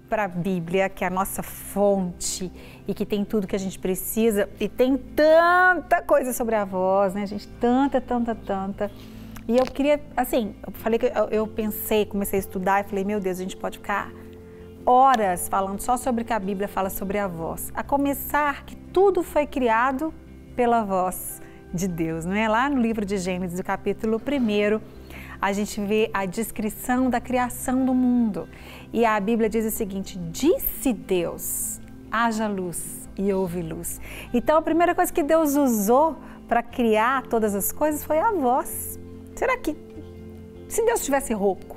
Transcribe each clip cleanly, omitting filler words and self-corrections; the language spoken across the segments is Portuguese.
para a Bíblia, que é a nossa fonte e que tem tudo que a gente precisa, e tem tanta coisa sobre a voz, né, gente? Tanta. E eu queria, assim, eu falei que eu pensei, comecei a estudar e falei, meu Deus, a gente pode ficar horas falando só sobre o que a Bíblia fala sobre a voz. A começar que tudo foi criado pela voz de Deus, não é? Lá no livro de Gênesis, do capítulo 1, a gente vê a descrição da criação do mundo. E a Bíblia diz o seguinte: disse Deus, haja luz, e houve luz. Então a primeira coisa que Deus usou para criar todas as coisas foi a voz. Será que, se Deus estivesse rouco,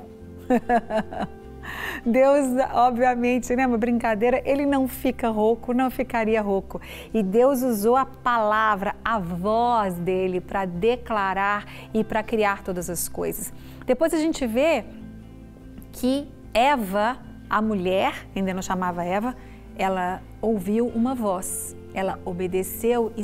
Deus, obviamente, né, uma brincadeira, ele não fica rouco, não ficaria rouco. E Deus usou a palavra, a voz dele para declarar e para criar todas as coisas. Depois a gente vê que Eva, a mulher, ainda não chamava Eva, ela ouviu uma voz. Ela obedeceu e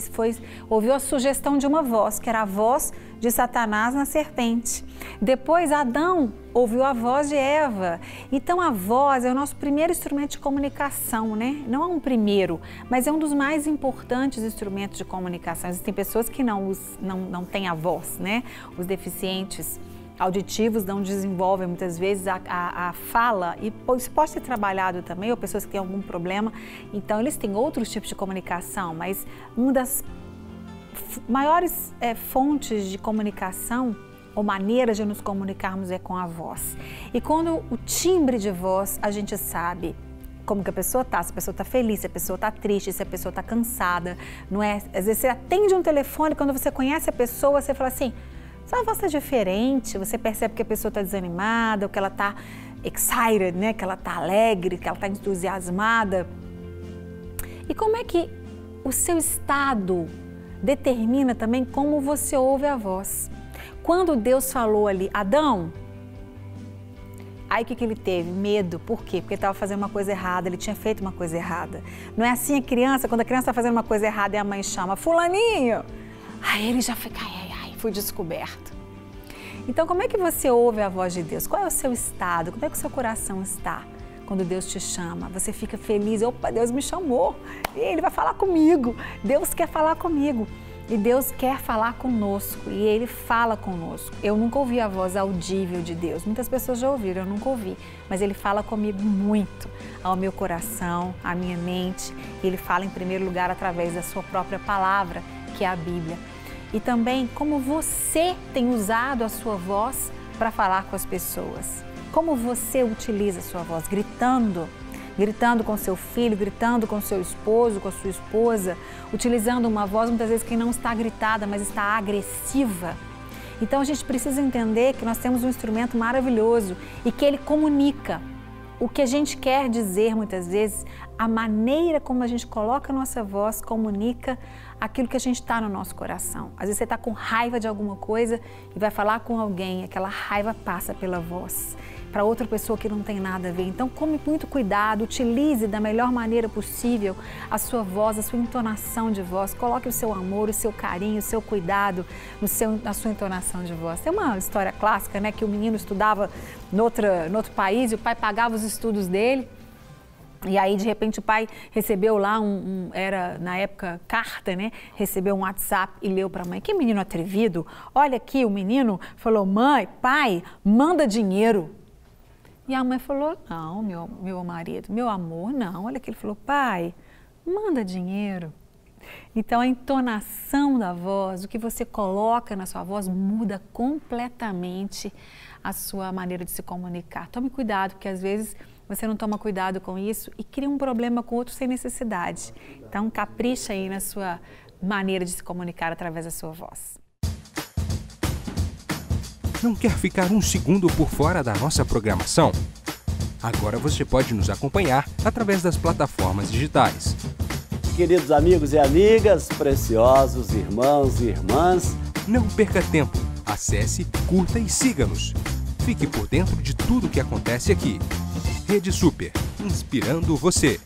ouviu a sugestão de uma voz, que era a voz de Satanás na serpente. Depois Adão ouviu a voz de Eva. Então a voz é o nosso primeiro instrumento de comunicação, né? Não é um primeiro, mas é um dos mais importantes instrumentos de comunicação. Existem pessoas que não têm a voz, né? Os deficientes auditivos não desenvolvem muitas vezes a fala, e isso pode ser trabalhado também, ou pessoas que têm algum problema, então eles têm outros tipos de comunicação, mas uma das maiores fontes de comunicação ou maneiras de nos comunicarmos é com a voz. E quando o timbre de voz, a gente sabe como que a pessoa está, se a pessoa está feliz, se a pessoa está triste, se a pessoa está cansada, não é? Às vezes você atende um telefone, quando você conhece a pessoa, você fala assim, sua voz está diferente, você percebe que a pessoa está desanimada, ou que ela está excited, né? Que ela está alegre, que ela está entusiasmada. E como é que o seu estado determina também como você ouve a voz? Quando Deus falou ali, Adão, aí o que ele teve? Medo. Por quê? Porque ele estava fazendo uma coisa errada, ele tinha feito uma coisa errada. Não é assim a criança, quando a criança está fazendo uma coisa errada e a mãe chama, fulaninho, aí ele já fica, fui descoberto. Então, como é que você ouve a voz de Deus? Qual é o seu estado? Como é que o seu coração está quando Deus te chama? Você fica feliz, opa, Deus me chamou, Ele vai falar comigo, Deus quer falar comigo. E Deus quer falar conosco, e Ele fala conosco. Eu nunca ouvi a voz audível de Deus, muitas pessoas já ouviram, eu nunca ouvi, mas Ele fala comigo muito, ao meu coração, à minha mente. Ele fala em primeiro lugar através da sua própria palavra, que é a Bíblia. E também como você tem usado a sua voz para falar com as pessoas. Como você utiliza a sua voz, gritando com seu filho, gritando com seu esposo, com a sua esposa, utilizando uma voz muitas vezes que não está gritada, mas está agressiva. Então a gente precisa entender que nós temos um instrumento maravilhoso e que ele comunica o que a gente quer dizer muitas vezes. A maneira como a gente coloca a nossa voz comunica aquilo que a gente está no nosso coração. Às vezes você está com raiva de alguma coisa e vai falar com alguém, aquela raiva passa pela voz para outra pessoa que não tem nada a ver. Então, tome muito cuidado, utilize da melhor maneira possível a sua voz, a sua entonação de voz. Coloque o seu amor, o seu carinho, o seu cuidado na sua entonação de voz. Tem uma história clássica, né, que o menino estudava no outro país e o pai pagava os estudos dele. E aí, de repente, o pai recebeu lá era na época carta, né? Recebeu um WhatsApp e leu para a mãe. Que menino atrevido! Olha aqui, o menino falou, mãe, pai, manda dinheiro. E a mãe falou, não, meu marido, meu amor, não. Olha que ele falou, pai, manda dinheiro. Então, a entonação da voz, o que você coloca na sua voz, muda completamente a sua maneira de se comunicar. Tome cuidado, porque às vezes você não toma cuidado com isso e cria um problema com outro sem necessidade. Então, capricha aí na sua maneira de se comunicar através da sua voz. Não quer ficar um segundo por fora da nossa programação? Agora você pode nos acompanhar através das plataformas digitais. Queridos amigos e amigas, preciosos irmãos e irmãs, não perca tempo. Acesse, curta e siga-nos. Fique por dentro de tudo o que acontece aqui. Rede Super, inspirando você.